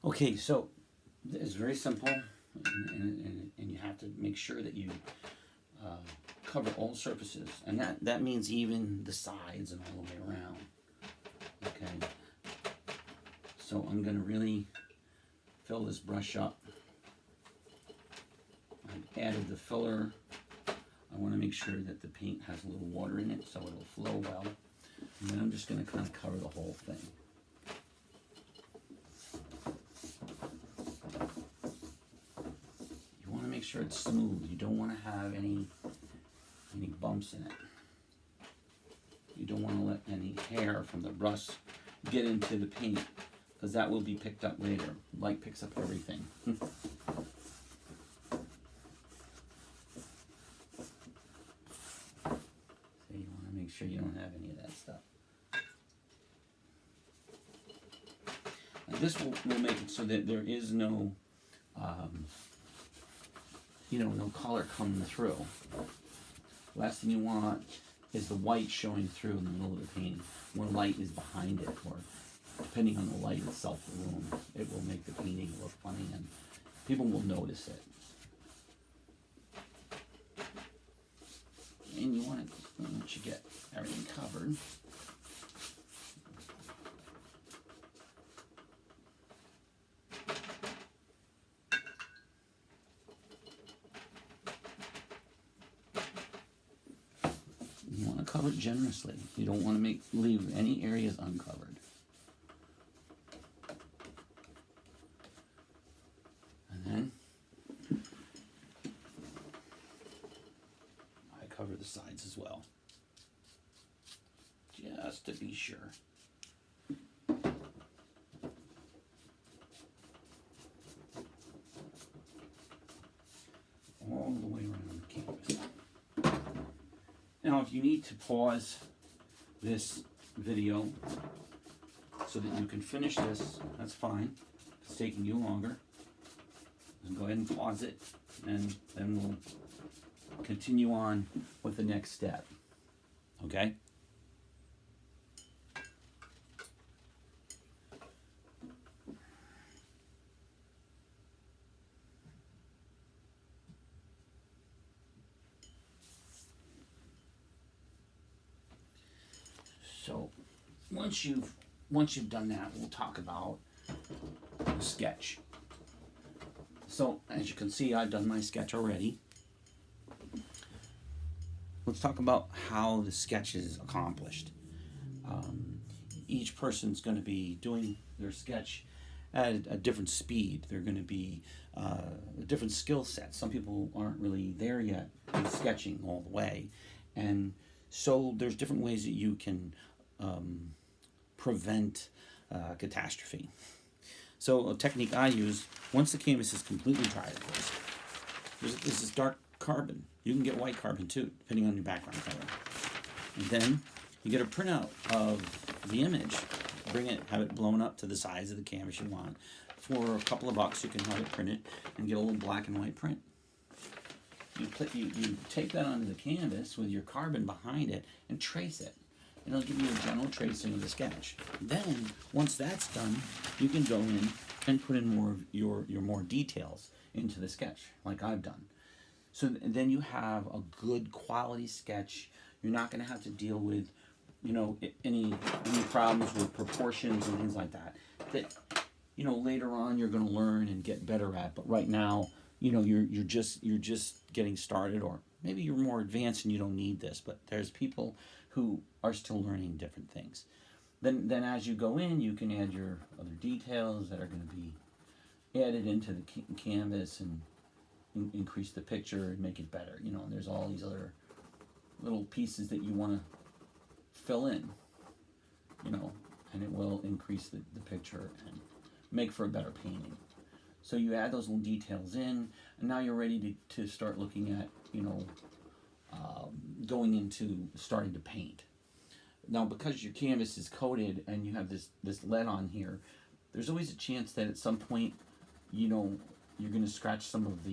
Okay, so it's very simple, and you have to make sure that you uh, cover all surfaces, and that means even the sides and all the way around. Okay, so I'm gonna really fill this brush up. I've added the filler. I want to make sure that the paint has a little water in it so it'll flow well. And then I'm just going to kind of cover the whole thing. You want to make sure it's smooth. You don't want to have any bumps in it. You don't want to let any hair from the brush get into the paint, because that will be picked up later. Light picks up everything. So you want to make sure you don't have any of that stuff. And this will make it so that there is no, no color coming through. Last thing you want is the white showing through in the middle of the painting when light is behind it, or depending on the light itself, the room, it will make the painting look funny and people will notice it. And you want to, once you get everything covered, you want to cover it generously. You don't want to leave any areas uncovered. And then I cover the sides as well, just to be sure. All the way around the canvas. Now, if you need to pause this video so that you can finish this, that's fine. If it's taking you longer, then go ahead and pause it, and then we'll continue on with the next step. Okay? So once you've done that, we'll talk about the sketch. So as you can see, I've done my sketch already. Let's talk about how the sketch is accomplished. Each person's going to be doing their sketch at a different speed. They're going to be a different skill set. Some people aren't really there yet with sketching all the way, and so there's different ways that you can prevent catastrophe. So a technique I use, once the canvas is completely dry, of course, there's this dark carbon. You can get white carbon too, depending on your background color. And then you get a printout of the image. Bring it, have it blown up to the size of the canvas you want. For a couple of bucks, you can have it printed and get a little black and white print. You take that onto the canvas with your carbon behind it and trace it. And it'll give you a general tracing of the sketch. Then, once that's done, you can go in and put in more of your more details into the sketch, like I've done. So then you have a good quality sketch. You're not going to have to deal with, any problems with proportions and things like that. That, later on you're going to learn and get better at. But right now, you're just getting started, or maybe you're more advanced and you don't need this. But there's people who are still learning different things. Then as you go in, you can add your other details that are going to be added into the canvas and increase the picture and make it better. There's all these other little pieces that you want to fill in, and it will increase the picture and make for a better painting. So you add those little details in, and now you're ready to start looking at, going into starting to paint. Now, because your canvas is coated and you have this lead on here, there's always a chance that at some point, you're going to scratch some of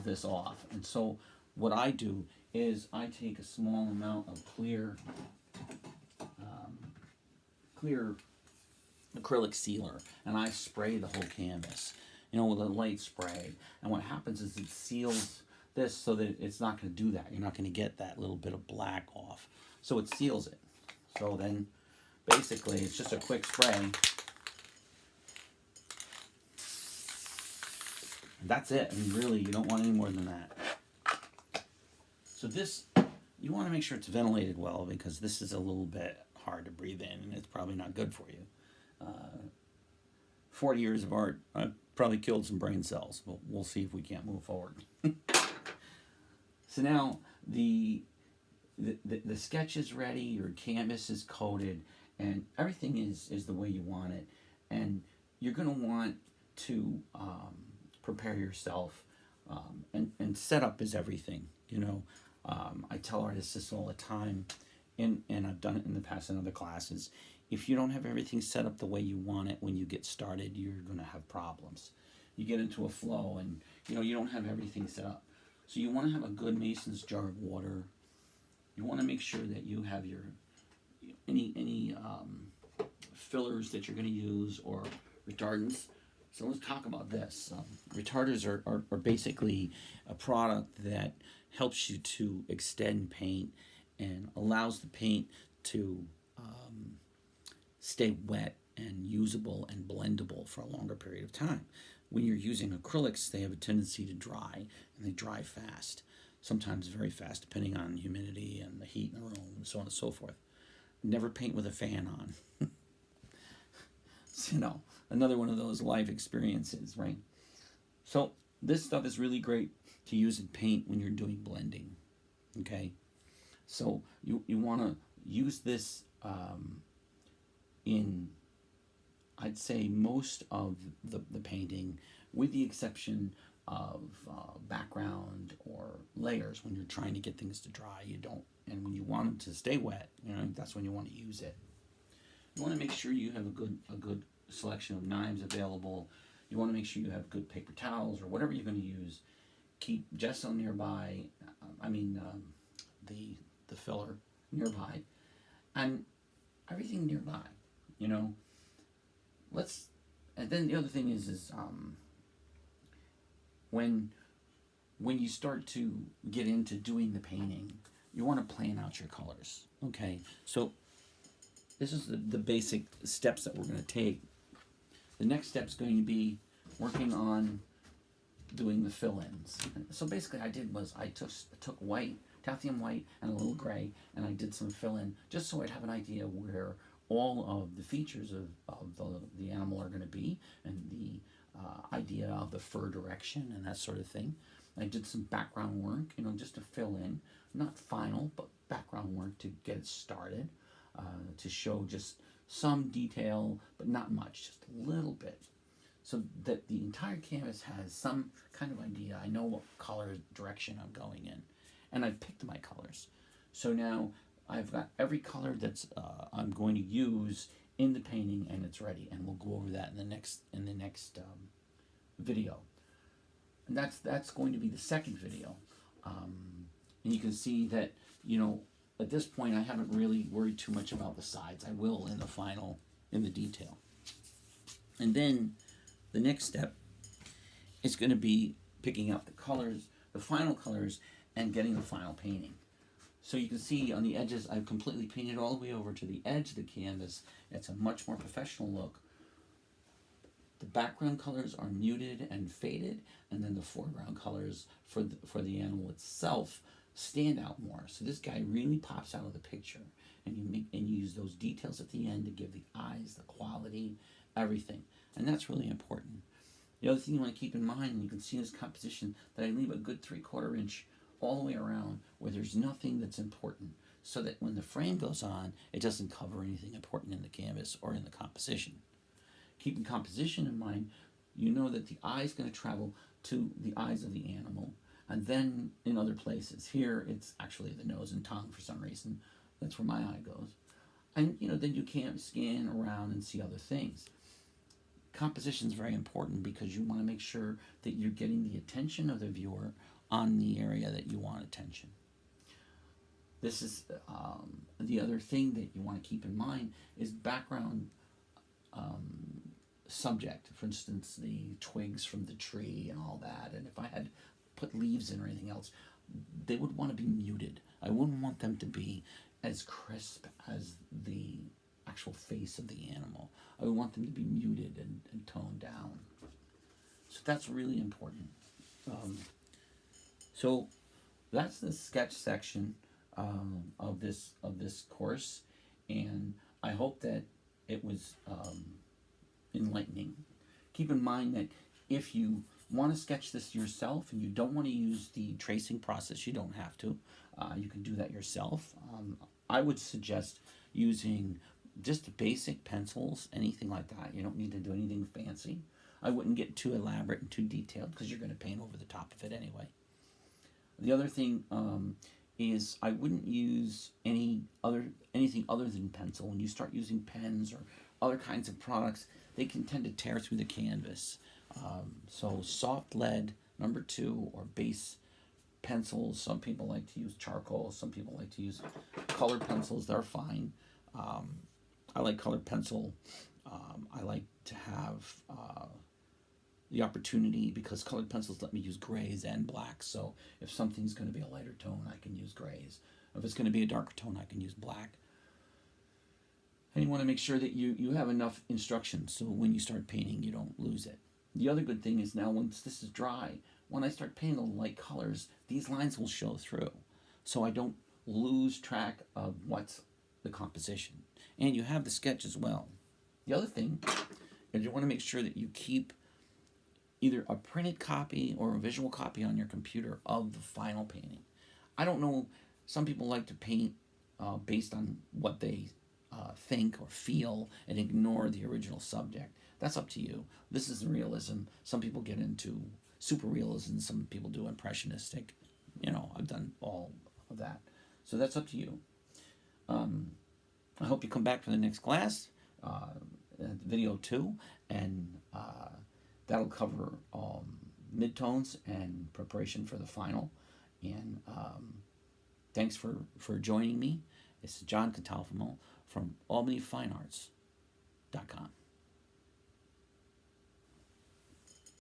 this off. And so what I do is I take a small amount of clear acrylic sealer, and I spray the whole canvas, you know, with a light spray. And what happens is it seals this so that it's not going to do that. You're not going to get that little bit of black off. So it seals it. So then basically it's just a quick spray. And that's it. I mean, really, you don't want any more than that. So this, you want to make sure it's ventilated well, because this is a little bit hard to breathe in, and it's probably not good for you. 40 years of art, I've probably killed some brain cells, but we'll see if we can't move forward. So now the sketch is ready, your canvas is coated, and everything is the way you want it. And you're going to want to prepare yourself, and setup is everything, you know. I tell artists this all the time, and I've done it in the past in other classes. If you don't have everything set up the way you want it when you get started, you're going to have problems. You get into a flow, and you don't have everything set up. So you want to have a good Mason's jar of water. You want to make sure that you have your any fillers that you're going to use, or retardants. So let's talk about this. Retarders are basically a product that helps you to extend paint and allows the paint to stay wet and usable and blendable for a longer period of time. When you're using acrylics, they have a tendency to dry, and they dry fast, sometimes very fast, depending on humidity and the heat in the room, and so on and so forth. Never paint with a fan on. So, another one of those life experiences, right? So this stuff is really great to use in paint when you're doing blending, okay? So you want to use this in, I'd say, most of the painting, with the exception of background or layers. When you're trying to get things to dry, you don't, and when you want them to stay wet, that's when you want to use it. You want to make sure you have a good selection of knives available. You want to make sure you have good paper towels or whatever you're going to use. Keep gesso nearby. The filler nearby, and everything nearby. And then the other thing is when you start to get into doing the painting, you want to plan out your colors. Okay, so this is the basic steps that we're going to take. The next step is going to be working on doing the fill-ins. So basically I took white, Titanium white, and a little gray, and I did some fill-in just so I'd have an idea where all of the features of the animal are going to be, and the idea of the fur direction and that sort of thing. I did some background work, just to fill in, not final, but background work to get it started, to show just some detail, but not much, just a little bit, so that the entire canvas has some kind of idea. I know what color direction I'm going in, and I've picked my colors. So now I've got every color that's I'm going to use in the painting, and it's ready. And we'll go over that in the next video. And that's going to be the second video. And you can see that at this point I haven't really worried too much about the sides. I will in the detail. And then the next step is going to be picking up the colors, the final colors, and getting the final painting. So you can see on the edges, I've completely painted all the way over to the edge of the canvas. It's a much more professional look. The background colors are muted and faded, and then the foreground colors for the animal itself stand out more. So this guy really pops out of the picture, and you use those details at the end to give the eyes, the quality, everything, and that's really important. The other thing you want to keep in mind, and you can see in this composition, that I leave a good 3/4 inch all the way around where there's nothing that's important, so that when the frame goes on, it doesn't cover anything important in the canvas or in the composition. Keeping composition in mind, you know that the eye is going to travel to the eyes of the animal, and then in other places. Here, it's actually the nose and tongue for some reason. That's where my eye goes. And then you can't scan around and see other things. Composition is very important because you want to make sure that you're getting the attention of the viewer on the area that you want attention. This is the other thing that you want to keep in mind is background subject. For instance, the twigs from the tree and all that. And if I had put leaves in or anything else, they would want to be muted. I wouldn't want them to be as crisp as the actual face of the animal. I would want them to be muted and toned down. So that's really important. So that's the sketch section of this course, and I hope that it was enlightening. Keep in mind that if you want to sketch this yourself and you don't want to use the tracing process, you don't have to. You can do that yourself. I would suggest using just basic pencils, anything like that. You don't need to do anything fancy. I wouldn't get too elaborate and too detailed because you're going to paint over the top of it anyway. The other thing is I wouldn't use anything other than pencil. When you start using pens or other kinds of products, they can tend to tear through the canvas. So soft lead, number 2, or base pencils. Some people like to use charcoal. Some people like to use colored pencils. They're fine. I like colored pencil. I like to have the opportunity, because colored pencils let me use grays and blacks. So if something's going to be a lighter tone, I can use grays. If it's going to be a darker tone, I can use black. And you want to make sure that you have enough instructions so when you start painting, you don't lose it. The other good thing is now once this is dry, when I start painting the light colors, these lines will show through. So I don't lose track of what's the composition. And you have the sketch as well. The other thing is you want to make sure that you keep either a printed copy or a visual copy on your computer of the final painting. I don't know, some people like to paint based on what they think or feel and ignore the original subject. That's up to you. This is realism. Some people get into super realism. Some people do impressionistic. I've done all of that. So that's up to you. I hope you come back for the next class, video 2, and that'll cover midtones and preparation for the final. And thanks for joining me. This is John Catalfamo from AlbanyFineArts.com.